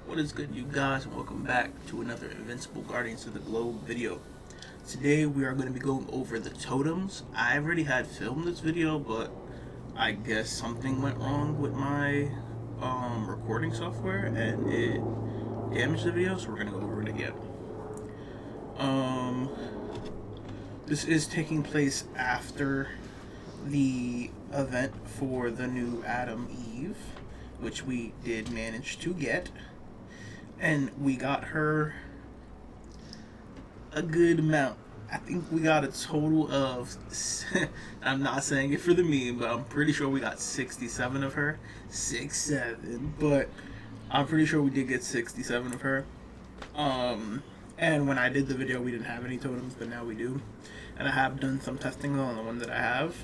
What is good, you guys, and welcome back to another Invincible Guardians of the Globe video. Today we are going to be going over the totems. I already had filmed this video, but I guess something went wrong with my recording software and it damaged the video, so we're going to go over it again. This is taking place after the event for the new Adam Eve, which we did manage to get. And we got her a good amount. I think we got a total of, I'm not saying it for the meme, but I'm pretty sure we got 67 of her. 67. But I'm pretty sure we did get 67 of her. And when I did the video, we didn't have any totems, but now we do. And I have done some testing on the one that I have.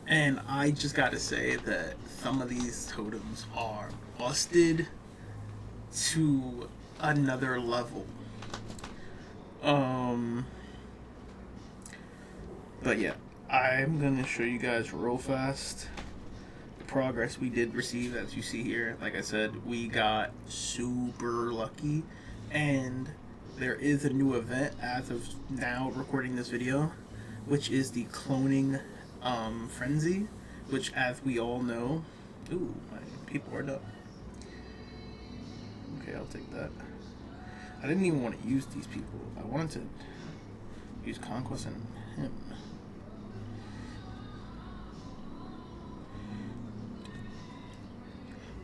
And I just gotta say that some of these totems are busted to another level. But yeah, I'm gonna show you guys real fast the progress we did receive. As you see here, like I said, we got super lucky, and there is a new event as of now recording this video, which is the cloning frenzy, which, as we all know, ooh, my people are done. Okay, I'll take that. I didn't even want to use these people. I wanted to use Conquest and him.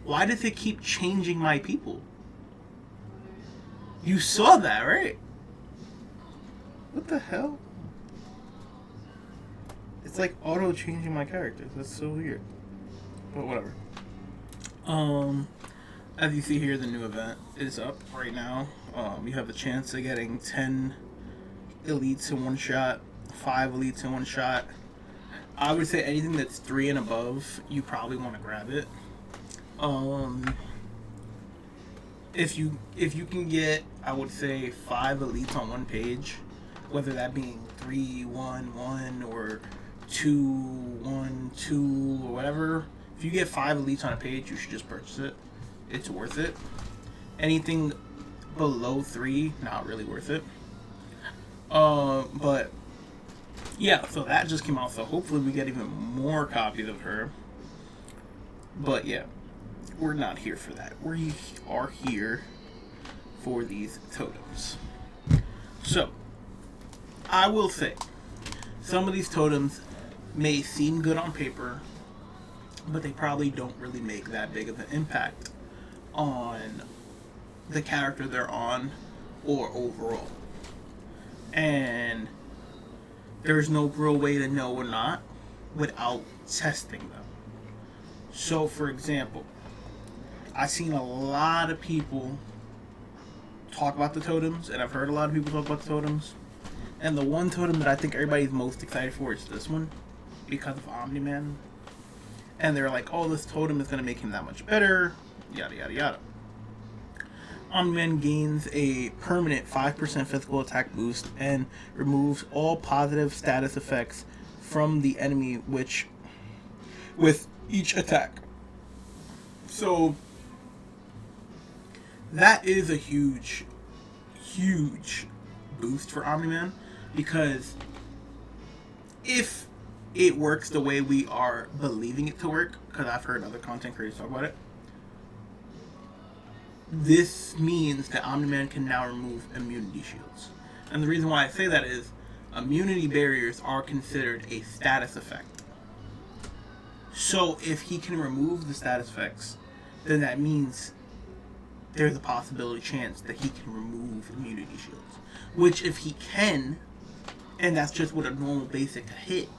Why did they keep changing my people? You saw that, right? What the hell? It's like auto-changing my characters. That's so weird. But whatever. As you see here, the new event is up right now. You have the chance of getting 10 elites in one shot, 5 elites in one shot. I would say anything that's 3 and above, you probably want to grab it. If you can get, I would say, 5 elites on one page, whether that being 3, 1, 1, or 2, 1, 2, or whatever. If you get 5 elites on a page, you should just purchase it. It's worth it. Anything below 3, not really worth it. But yeah, so that just came out. So hopefully we get even more copies of her. But yeah, we're not here for that. We are here for these totems. So I will say, some of these totems may seem good on paper, but they probably don't really make that big of an impact on the character they're on or overall. And there's no real way to know or not without testing them. So for example, I've seen a lot of people talk about the totems, and I've heard a lot of people talk about the totems, and the one totem that I think everybody's most excited for is this one, because of Omni-Man. And they're like, oh, this totem is going to make him that much better, yada yada yada. Omni-Man gains a permanent 5% physical attack boost and removes all positive status effects from the enemy with each attack. So that is a huge boost for Omni-Man, because if it works the way we are believing it to work, because I've heard other content creators talk about it, this means that Omni-Man can now remove immunity shields. And the reason why I say that is immunity barriers are considered a status effect. So if he can remove the status effects, then that means there's a possibility chance that he can remove immunity shields. Which, if he can, and that's just with a normal basic hit,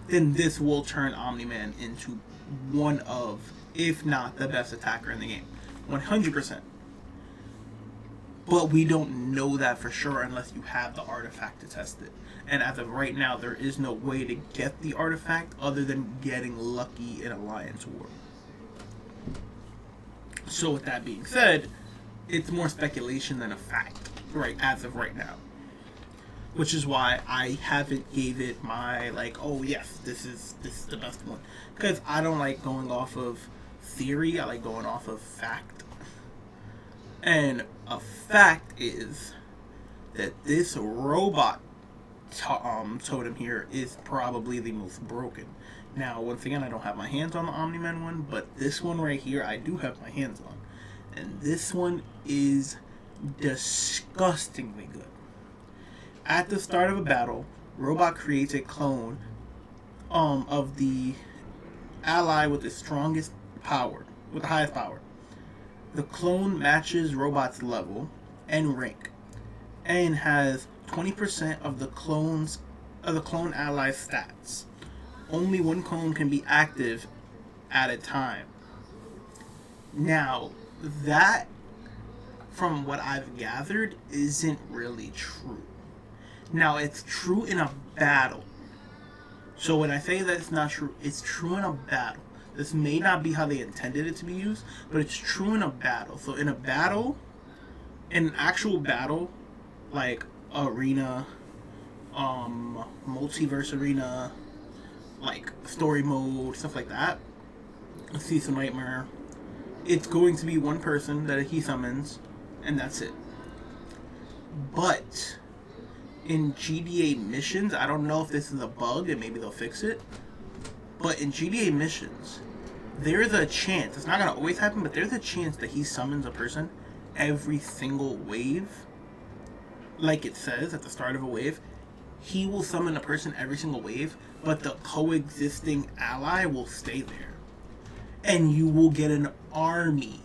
then this will turn Omni-Man into one of, if not the best attacker in the game. 100%. But we don't know that for sure unless you have the artifact to test it. And as of right now, there is no way to get the artifact other than getting lucky in Alliance War. So with that being said, it's more speculation than a fact, right, as of right now. Which is why I haven't gave it my, like, oh yes, this is the best one. Because I don't like going off of theory, I like going off of fact. And a fact is that this robot totem here is probably the most broken. Now, once again, I don't have my hands on the Omni-Man one, but this one right here I do have my hands on. And this one is disgustingly good. At the start of a battle, Robot creates a clone of the ally with the strongest power, with the highest power. The clone matches Robot's level and rank, and has 20% of the clone ally's stats. Only one clone can be active at a time. Now, that, from what I've gathered, isn't really true. Now, it's true in a battle. So when I say that it's not true, it's true in a battle. This may not be how they intended it to be used, but it's true in a battle. So in a battle, in an actual battle, like arena, multiverse arena, like story mode, stuff like that, Season Nightmare, it's going to be one person that he summons, and that's it. But in GDA missions, I don't know if this is a bug and maybe they'll fix it, but in GDA missions, there's a chance, it's not going to always happen, but there's a chance that he summons a person every single wave. Like it says at the start of a wave, he will summon a person every single wave, but the coexisting ally will stay there. And you will get an army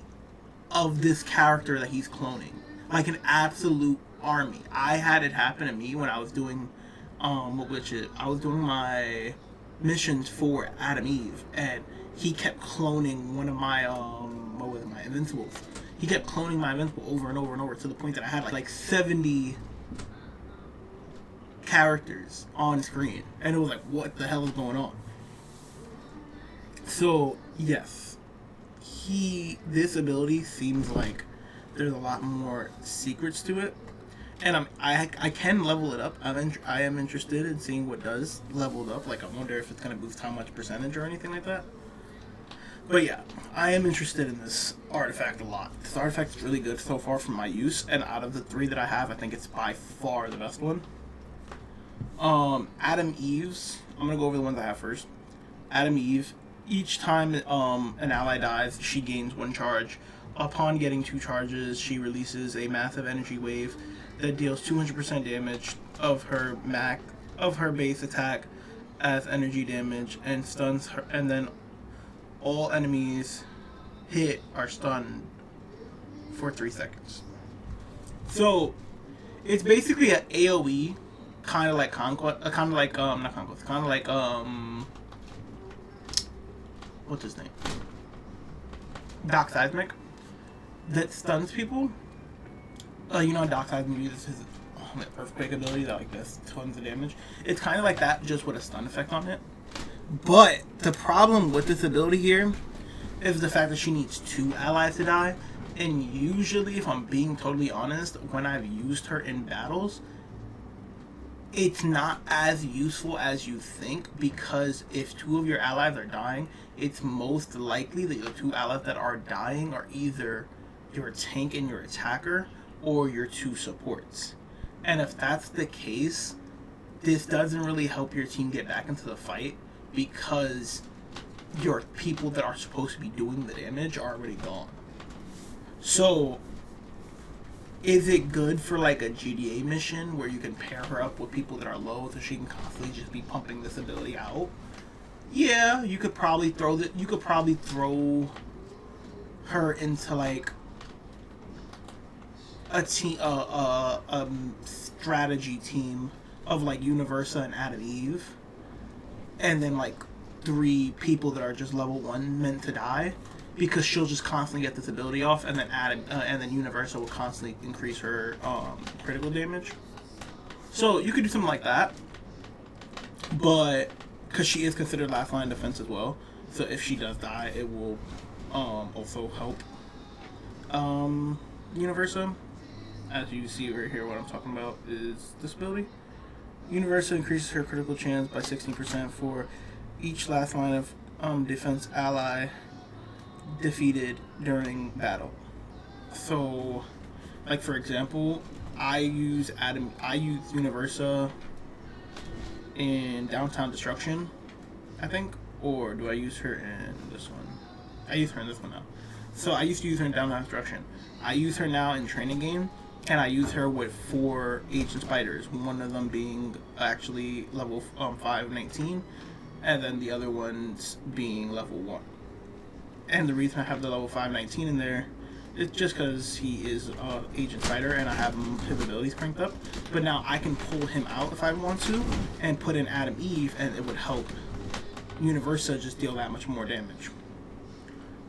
of this character that he's cloning. Like an absolute army. I had it happen to me when I was doing I was doing my missions for Adam Eve, and he kept cloning one of my my Invincibles. He kept cloning my Invincible over and over and over to the point that I had like 70 characters on screen, and it was like, what the hell is going on? So yes, this ability seems like there's a lot more secrets to it, and I can level it up. I am interested in seeing what does level it up. Like, I wonder if it's gonna boost how much percentage or anything like that. But yeah, I am interested in this artifact a lot. This artifact is really good so far from my use, and out of the 3 that I have, I think it's by far the best one. Adam Eve's, I'm gonna go over the ones I have first. Adam Eve, each time an ally dies, she gains 1 charge. Upon getting 2 charges, she releases a massive energy wave that deals 200% damage of her base attack as energy damage, and stuns her, and then all enemies hit are stunned for 3 seconds. So it's basically an AoE, kind of like Conquest, not Conquest, kind of like what's his name? Doc Seismic, that stuns people. You know, Doc Seismic uses his earthquake ability that like does tons of damage. It's kind of like that, just with a stun effect on it. But the problem with this ability here is the fact that she needs 2 allies to die. And usually, if I'm being totally honest, when I've used her in battles, it's not as useful as you think, because if 2 of your allies are dying, it's most likely that the 2 allies that are dying are either your tank and your attacker, or your 2 supports. And if that's the case, this doesn't really help your team get back into the fight, because your people that are supposed to be doing the damage are already gone. So, is it good for like a GDA mission where you can pair her up with people that are low so she can constantly just be pumping this ability out? Yeah, you could probably throw her into like a team, strategy team of like Universa and Adam Eve, and then like 3 people that are just level 1 meant to die, because she'll just constantly get this ability off, and then and then Universa will constantly increase her critical damage. So you could do something like that, but because she is considered last line defense as well, so if she does die, it will also help Universa. As you see right here, what I'm talking about is this ability. Universa increases her critical chance by 16% for each last line of defense ally defeated during battle. So, like for example, I use Universa in Downtown Destruction, I think, or do I use her in this one? I use her in this one now. So I used to use her in Downtown Destruction. I use her now in Training Game, and I use her with 4 Agent Spiders. One of them being actually level 519, and then the other ones being level 1. And the reason I have the level 519 in there is just because he is Agent Spider and I have his abilities cranked up. But now I can pull him out if I want to and put in Adam Eve, and it would help Universa just deal that much more damage.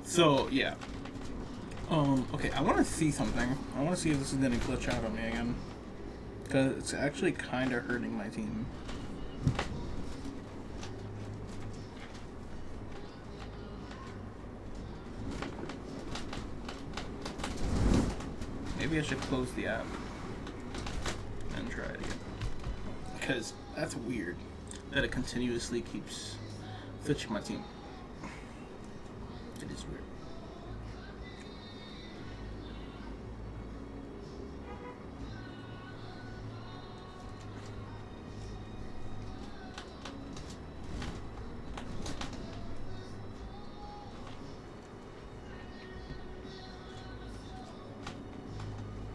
So yeah. Okay, I want to see something. I want to see if this is going to glitch out on me again, because it's actually kind of hurting my team. Maybe I should close the app and try it again, because that's weird that it continuously keeps switching my team. It is weird.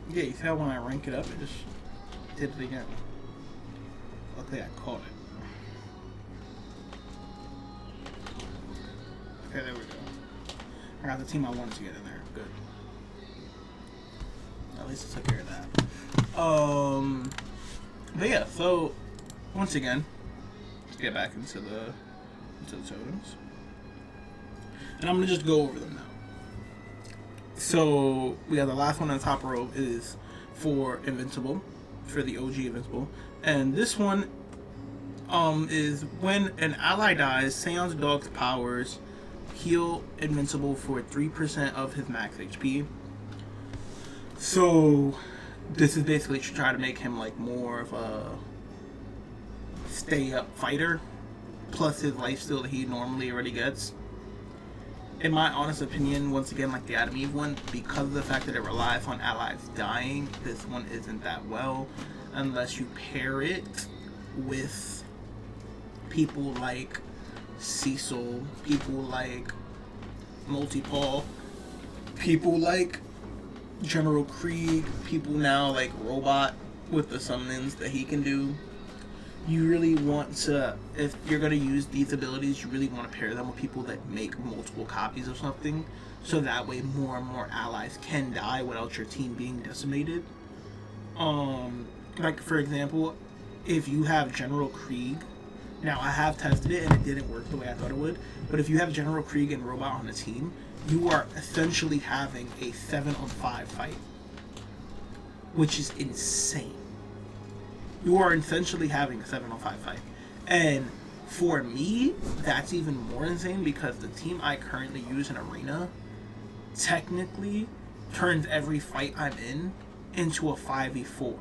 Yeah, you see how when I rank it up, it just did it again. Luckily, I caught it. Okay, there we go. I got the team I wanted to get in there. Good. At least I took care of that. But yeah, so once again, let's get back into the totems, and I'm gonna just go over them now. So we have the last one on the top row is for Invincible, for the OG Invincible, and this one is when an ally dies, Seon's Dog's powers heal Invincible for 3% of his max HP. So this is basically to try to make him like more of a stay up fighter, plus his lifesteal that he normally already gets. In my honest opinion, once again, like the Adam Eve one, because of the fact that it relies on allies dying, this one isn't that well, unless you pair it with people like Cecil, people like Multi-Paul, people like General Krieg, people now like Robot with the summons that he can do. You really want to, if you're going to use these abilities, you really want to pair them with people that make multiple copies of something, so that way more and more allies can die without your team being decimated. Like for example, if you have General Krieg, now I have tested it and it didn't work the way I thought it would, but if you have General Krieg and Robot on the team, you are essentially having a 7-on-5 fight, which is insane. You are essentially having a 7-on-5 fight. And for me, that's even more insane because the team I currently use in Arena technically turns every fight I'm in into a 5v4.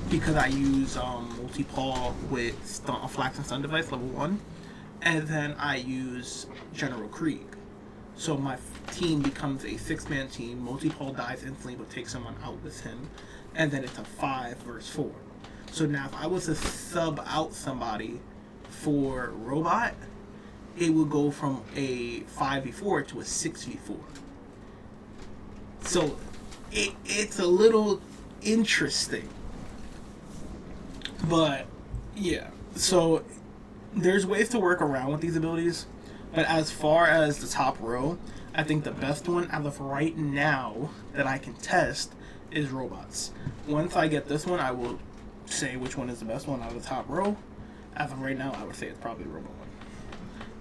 Because I use Multi-Paul with Flax and Stun Device, level 1. And then I use General Krieg. So my team becomes a 6-man team. Multi-Paul dies instantly but takes someone out with him. And then it's a 5 versus 4. So now if I was to sub out somebody for Robot, it would go from a 5v4 to a 6v4. So it's a little interesting. But yeah, so there's ways to work around with these abilities. But as far as the top row, I think the best one as of right now that I can test is Robots. Once I get this one, I will say which one is the best one out of the top row. As of right now, I would say it's probably Robot 1.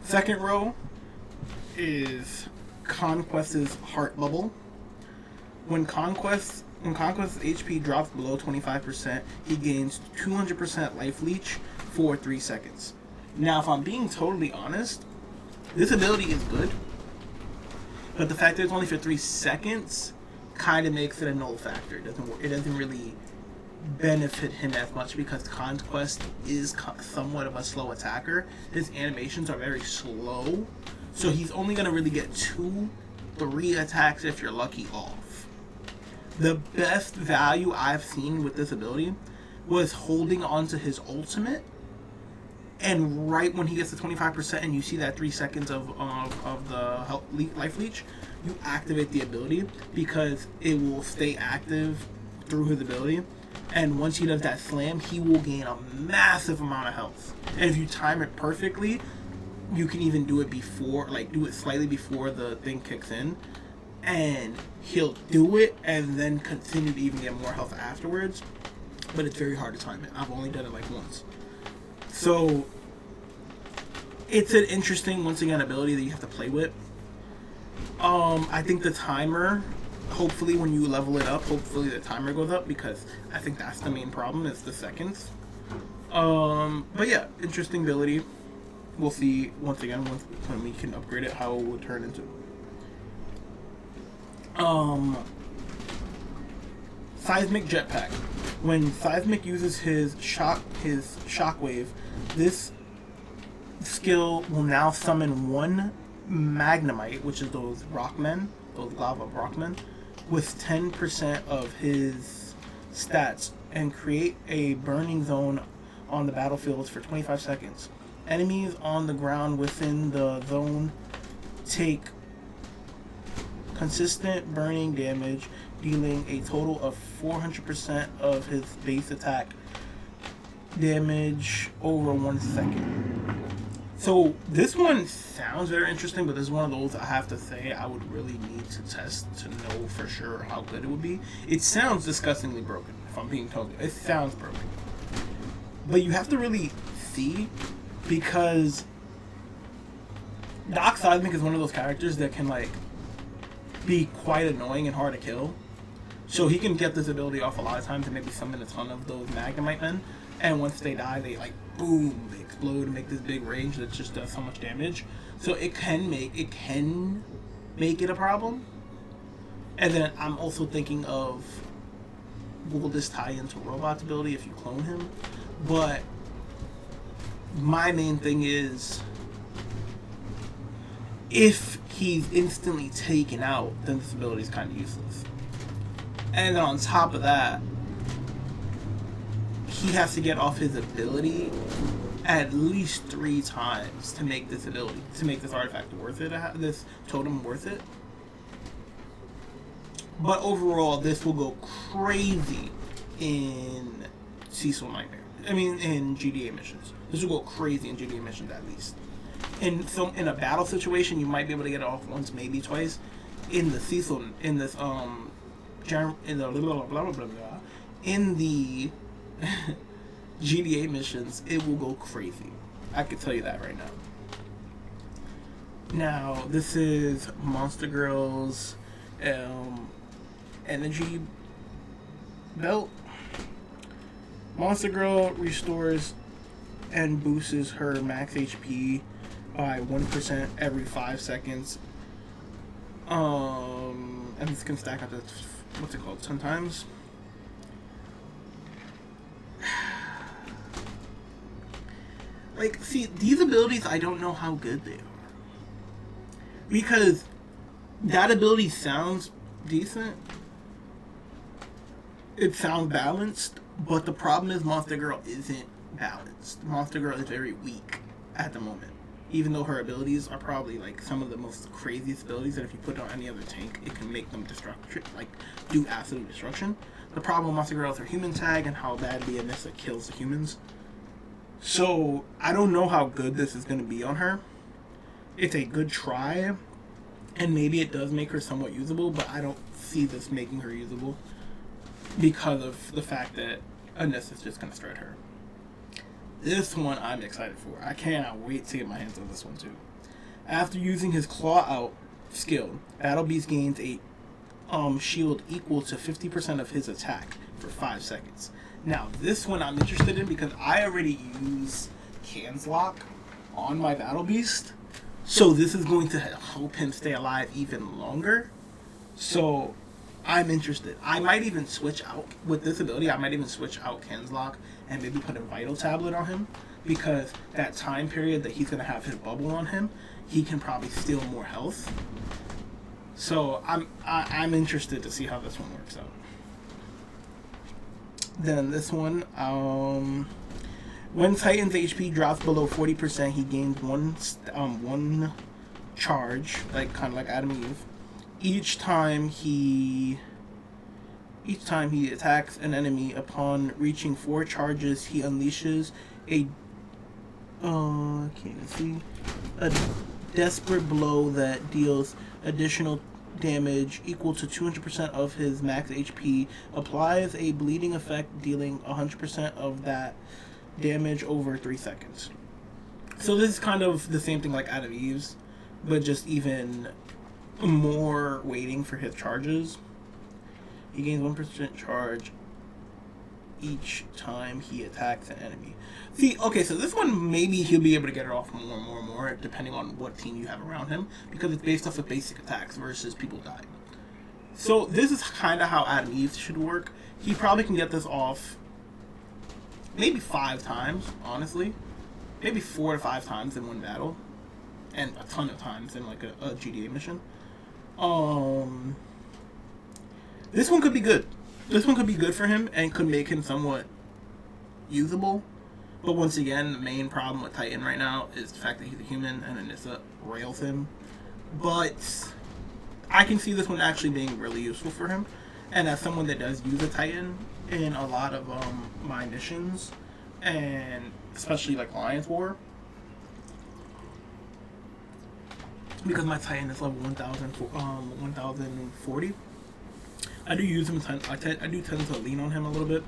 Second row is Conquest's Heart Bubble. When Conquest's HP drops below 25%, he gains 200% life leech for 3 seconds. Now, if I'm being totally honest, this ability is good, but the fact that it's only for 3 seconds kind of makes it a null factor. It doesn't really benefit him as much because Conquest is somewhat of a slow attacker. His animations are very slow, so he's only going to really get 2 3 attacks if you're lucky off. The best value I've seen with this ability was holding onto his ultimate, and right when he gets to 25% and you see that 3 seconds of the life leech, you activate the ability because it will stay active through his ability. And once he does that slam, he will gain a massive amount of health. And if you time it perfectly, you can even do it before, like do it slightly before the thing kicks in. And he'll do it and then continue to even get more health afterwards. But it's very hard to time it. I've only done it like once. So it's an interesting, once again, ability that you have to play with. I think the timer, hopefully when you level it up, hopefully the timer goes up, because I think that's the main problem, is the seconds. But yeah, interesting ability. We'll see, once again, when we can upgrade it, how it will turn into. Seismic Jetpack. When Seismic uses his shockwave, this skill will now summon 1 Magnemite, which is those rockmen, those lava rockmen, with 10% of his stats, and create a burning zone on the battlefield for 25 seconds. Enemies on the ground within the zone take consistent burning damage, dealing a total of 400% of his base attack damage over 1 second. So this one sounds very interesting, but this is one of those I have to say I would really need to test to know for sure how good it would be. It sounds disgustingly broken, if I'm being told. It sounds broken. But you have to really see, because Doc Seismic is one of those characters that can like be quite annoying and hard to kill. So he can get this ability off a lot of times and maybe summon a ton of those Magnemite men. And once they die, they like boom, they explode and make this big range that just does so much damage. So it can make it a problem. And then I'm also thinking of, will this tie into Robot's ability if you clone him? But my main thing is, if he's instantly taken out, then this ability is kind of useless. And then on top of that, he has to get off his ability at least 3 times to make this ability, to make this artifact worth it, this totem worth it. But overall, this will go crazy in Cecil Nightmare. I mean, in GDA missions. This will go crazy in GDA missions at least. In a battle situation, you might be able to get it off once, maybe twice. In the Cecil, in this in the blah, blah, blah, blah, in the GDA missions, it will go crazy. I can tell you that right now. Now, this is Monster Girl's energy belt. Monster Girl restores and boosts her max HP by 1% every 5 seconds. And this can stack up to, what's it called, 10 times? Like, see, these abilities, I don't know how good they are. Because that ability sounds decent. It sounds balanced, but the problem is Monster Girl isn't balanced. Monster Girl is very weak at the moment. Even though her abilities are probably like some of the most craziest abilities that if you put on any other tank, it can make them do absolute destruction. The problem with Monster Girl is her human tag and how badly Anissa kills the humans. So I don't know how good this is going to be on her. It's a good try, and maybe it does make her somewhat usable, but I don't see this making her usable because of the fact that Anissa's just going to strut her. This one I'm excited for. I cannot wait to get my hands on this one too. After using his Claw Out skill, Battle Beast gains a shield equal to 50% of his attack for 5 seconds. Now, this one I'm interested in because I already use Can's Lock on my Battle Beast. So this is going to help him stay alive even longer. So I'm interested. I might even switch out with this ability. I might even switch out Ken's Lock and maybe put a Vital Tablet on him, because that time period that he's going to have his bubble on him, he can probably steal more health. So I'm interested to see how this one works out. Then this one, when Titan's HP drops below 40%, he gains one charge, like kind of like Adam and Eve. Each time he attacks an enemy, upon reaching 4 charges, he unleashes a can't even see, a desperate blow that deals additional damage equal to 200% of his max HP, applies a bleeding effect dealing 100% of that damage over 3 seconds. So this is kind of the same thing like Adam Eve's, but just even more waiting for his charges. He gains 1% charge each time he attacks an enemy. See, okay, so this one, maybe he'll be able to get it off more and more and more, depending on what team you have around him, because it's based off of basic attacks versus people dying. So this is kind of how Adam Eve should work. He probably can get this off maybe 5 times, honestly. Maybe 4 to 5 times in one battle. And a ton of times in like a GTA mission. This one could be good. This one could be good for him and could make him somewhat usable. But once again, the main problem with Titan right now is the fact that he's a human and Anissa rails him. But I can see this one actually being really useful for him. And as someone that does use a Titan in a lot of my missions, and especially like Alliance War, because my Titan is level 1040, I do use him. I do tend to lean on him a little bit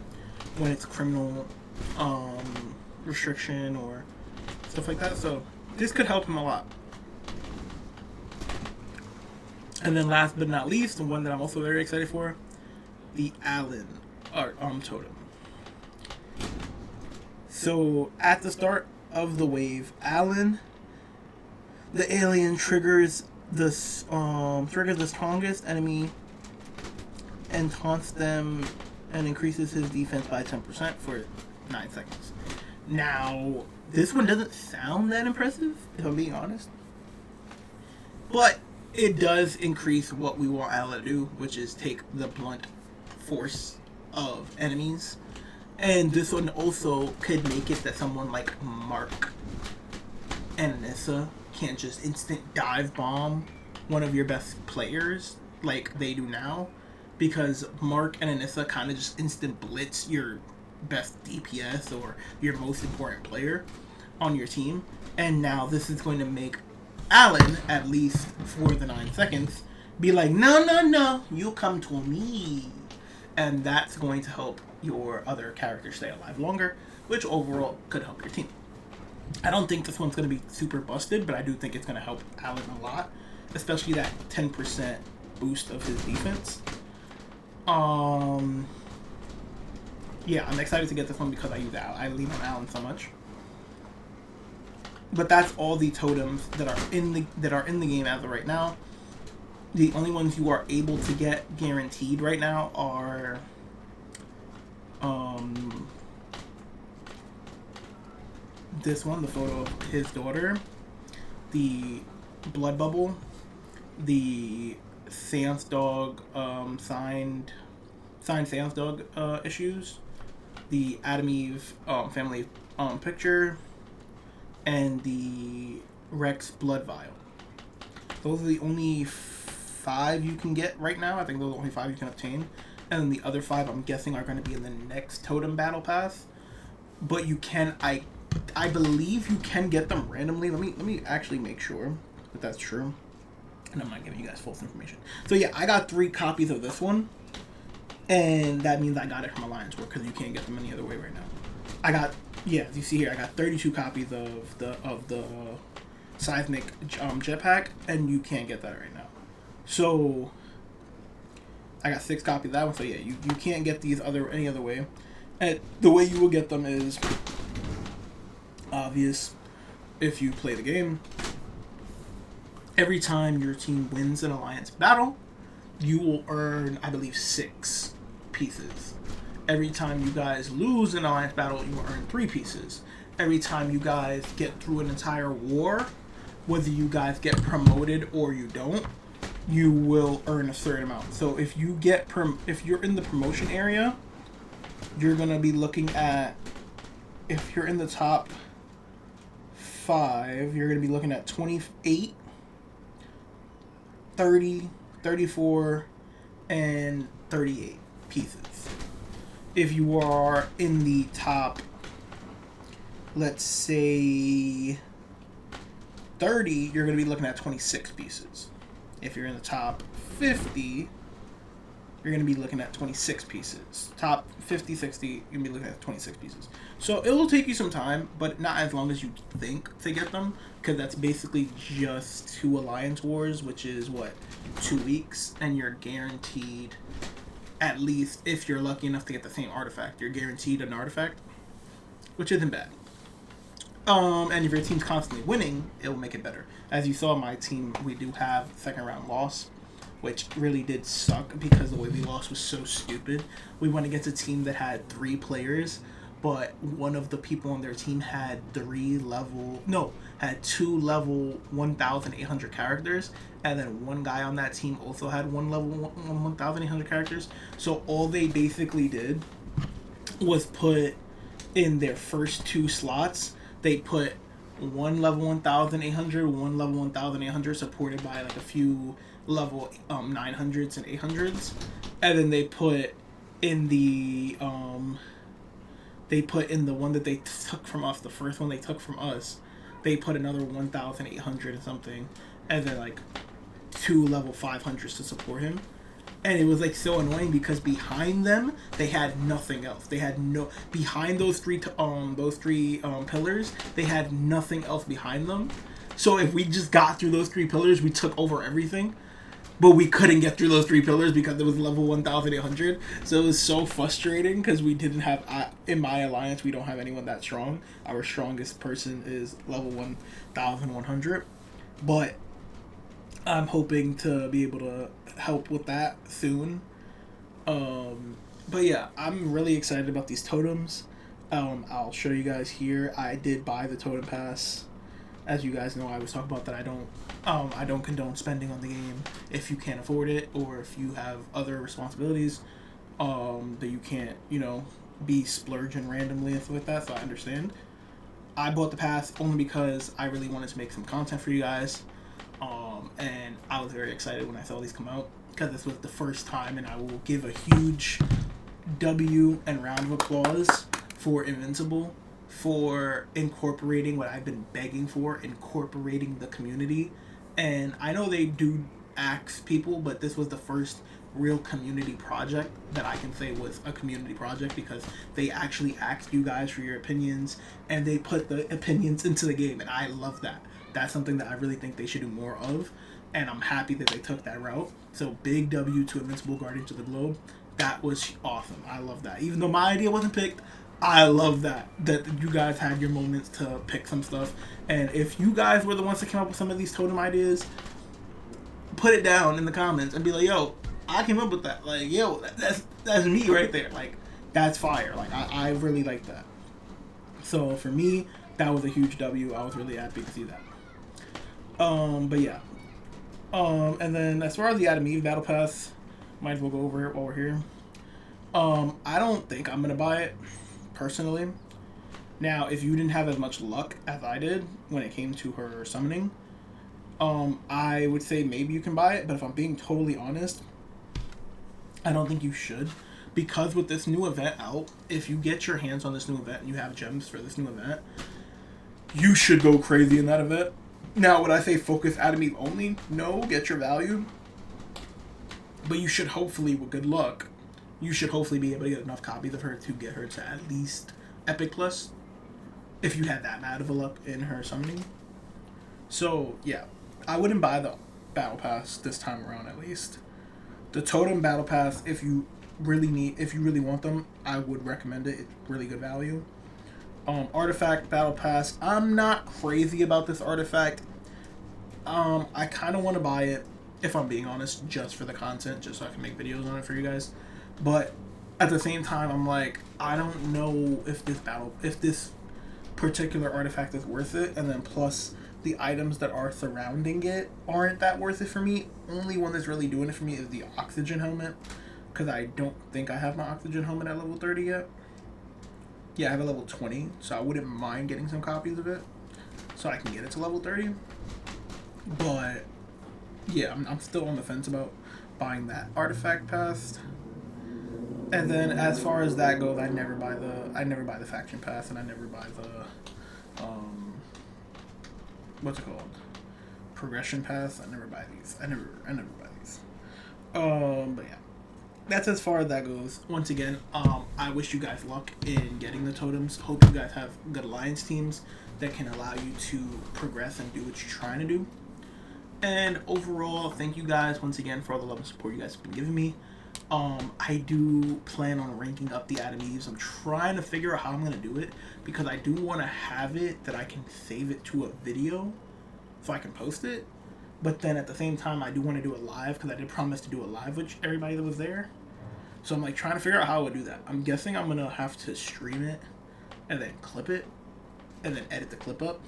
when it's criminal restriction or stuff like that. So this could help him a lot. And then last but not least, the one that I'm also very excited for, the Allen totem. So at the start of the wave, Allen, the alien, triggers the strongest enemy and taunts them and increases his defense by 10% for 9 seconds. Now, this one doesn't sound that impressive, if I'm being honest. But it does increase what we want Allen to do, which is take the blunt force of enemies. And this one also could make it that someone like Mark and Anissa can't just instant dive bomb one of your best players like they do now. Because Mark and Anissa kind of just instant blitz your best DPS or your most important player on your team. And now this is going to make Allen, at least for the 9 seconds, be like, no, you come to me. And that's going to help your other characters stay alive longer, which overall could help your team. I don't think this one's going to be super busted, but I do think it's going to help Allen a lot, especially that 10% boost of his defense. Yeah, I'm excited to get this one because I use Allen. I lean on Allen so much. But that's all the totems that are in the game as of right now. The only ones you are able to get guaranteed right now are this one, the photo of his daughter, the blood bubble, the Seance Dog signed Seance Dog issues, the Adam Eve family picture, and the Rex blood vial. Those are the only 5 you can get right now. I think those are the only 5 you can obtain. And then the other 5 I'm guessing are going to be in the next Totem Battle Pass. But you can, I believe you can get them randomly. Let me actually make sure that that's true. And I'm not giving you guys false information. So yeah, I got 3 copies of this one. And that means I got it from Alliance War because you can't get them any other way right now. I got, yeah, as you see here, I got 32 copies of the Seismic jetpack, and you can't get that right now. So I got 6 copies of that one. So yeah, you can't get these any other way. And the way you will get them is obvious. If you play the game, every time your team wins an alliance battle, you will earn, I believe, 6 pieces. Every time you guys lose an alliance battle, you will earn 3 pieces. Every time you guys get through an entire war, whether you guys get promoted or you don't, you will earn a certain amount. So if you get if you're in the promotion area, you're gonna be looking at, if you're in the top 5, you're gonna be looking at 28, 30, 34, and 38 pieces. If you are in the top, let's say 30, you're going to be looking at 26 pieces. If you're in the top 50, you're going to be looking at 26 pieces. Top 50, 60, you're going to be looking at 26 pieces. So it will take you some time, but not as long as you think to get them, because that's basically just 2 Alliance Wars, which is, 2 weeks, and you're guaranteed, at least if you're lucky enough to get the same artifact, you're guaranteed an artifact, which isn't bad. And if your team's constantly winning, it'll make it better. As you saw, my team, we do have second round loss, which really did suck because the way we lost was so stupid. We went against a team that had 3 players, but one of the people on their team had 2 level 1,800 characters, and then one guy on that team also had 1 level 1,800 characters. So all they basically did was put in their first 2 slots, they put 1 level 1,800, 1 level 1,800, supported by like a few level 900s and 800s, and then they put in the one that they took from us, the first one they took from us, they put another 1,800 or something, and then like 2 level 500s to support him. And it was like so annoying because behind them they had nothing else. They had behind those three pillars. They had nothing else behind them. So if we just got through those 3 pillars, we took over everything. But we couldn't get through those 3 pillars because it was level 1,800. So it was so frustrating because we didn't have, in my alliance, we don't have anyone that strong. Our strongest person is level 1,100. But I'm hoping to be able to help with that soon. But yeah, I'm really excited about these totems. I'll show you guys here. I did buy the totem pass. As you guys know, I was talking about that I don't condone spending on the game if you can't afford it, or if you have other responsibilities that you can't, be splurging randomly and stuff like that. So I understand. I bought the pass only because I really wanted to make some content for you guys. And I was very excited when I saw these come out because this was the first time, and I will give a huge W and round of applause for Invincible for incorporating what I've been begging for, incorporating the community. And I know they do ask people, but this was the first real community project that I can say was a community project, because they actually asked you guys for your opinions and they put the opinions into the game, and I love that. That's something that I really think they should do more of, and I'm happy that they took that route. So big W to Invincible Guardians of the Globe. That was awesome. I love that. Even though my idea wasn't picked, I love that you guys had your moments to pick some stuff. And if you guys were the ones that came up with some of these totem ideas, put it down in the comments and be like, yo, I came up with that. Like, yo, that's me right there. Like, that's fire. Like, I really like that. So for me, that was a huge W. I was really happy to see that. But yeah. And then as far as the Adam Eve Battle Pass, might as well go over it while we're here. I don't think I'm gonna buy it, personally. Now, if you didn't have as much luck as I did when it came to her summoning, I would say maybe you can buy it, but if I'm being totally honest, I don't think you should. Because with this new event out, if you get your hands on this new event and you have gems for this new event, you should go crazy in that event. Now, would I say focus Adam Eve only? No, get your value. But you should hopefully, with good luck, you should hopefully be able to get enough copies of her to get her to at least Epic Plus, if you had that bad of a luck in her summoning. So, yeah, I wouldn't buy the Battle Pass this time around, at least. The Totem Battle Pass, if you really want them, I would recommend it. It's really good value. Artifact Battle Pass, I'm not crazy about this artifact. I kind of want to buy it, if I'm being honest, just for the content, just so I can make videos on it for you guys. But at the same time, I'm like, I don't know if this particular artifact is worth it. And then plus, the items that are surrounding it aren't that worth it for me. Only one that's really doing it for me is the oxygen helmet, because I don't think I have my oxygen helmet at level 30 yet. Yeah, I have a level 20, so I wouldn't mind getting some copies of it so I can get it to level 30. But yeah, I'm still on the fence about buying that artifact pass. And then as far as that goes, I never buy the faction pass, and I never buy the what's it called? Progression pass. I never buy these. I never buy these. But yeah. That's as far as that goes. Once again, I wish you guys luck in getting the totems. Hope you guys have good alliance teams that can allow you to progress and do what you're trying to do. And overall, thank you guys once again for all the love and support you guys have been giving me. I do plan on ranking up the Adam Eves. I'm trying to figure out how I'm going to do it, because I do want to have it that I can save it to a video so I can post it. But then at the same time, I do want to do it live, because I did promise to do it live with everybody that was there. So I'm like trying to figure out how I would do that. I'm guessing I'm going to have to stream it and then clip it and then edit the clip up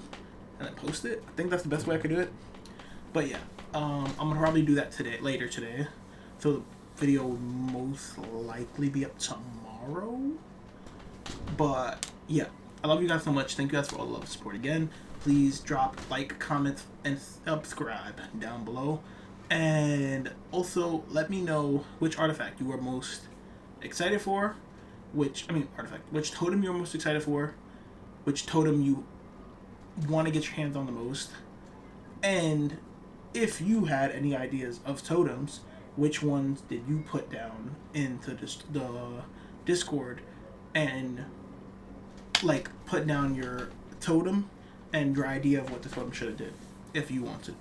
and then post it. I think that's the best way I could do it. But yeah, I'm going to probably do that later today. So the video will most likely be up tomorrow. But yeah, I love you guys so much. Thank you guys for all the love and support again. Please drop like, comment, and subscribe down below. And also let me know which artifact you are most excited for, which totem you're most excited for, which totem you want to get your hands on the most, and if you had any ideas of totems, which ones did you put down into the Discord, and like put down your totem and your idea of what the totem should have did if you wanted.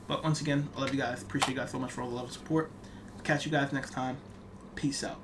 But once again, I love you guys. Appreciate you guys so much for all the love and support. Catch you guys next time. Peace out.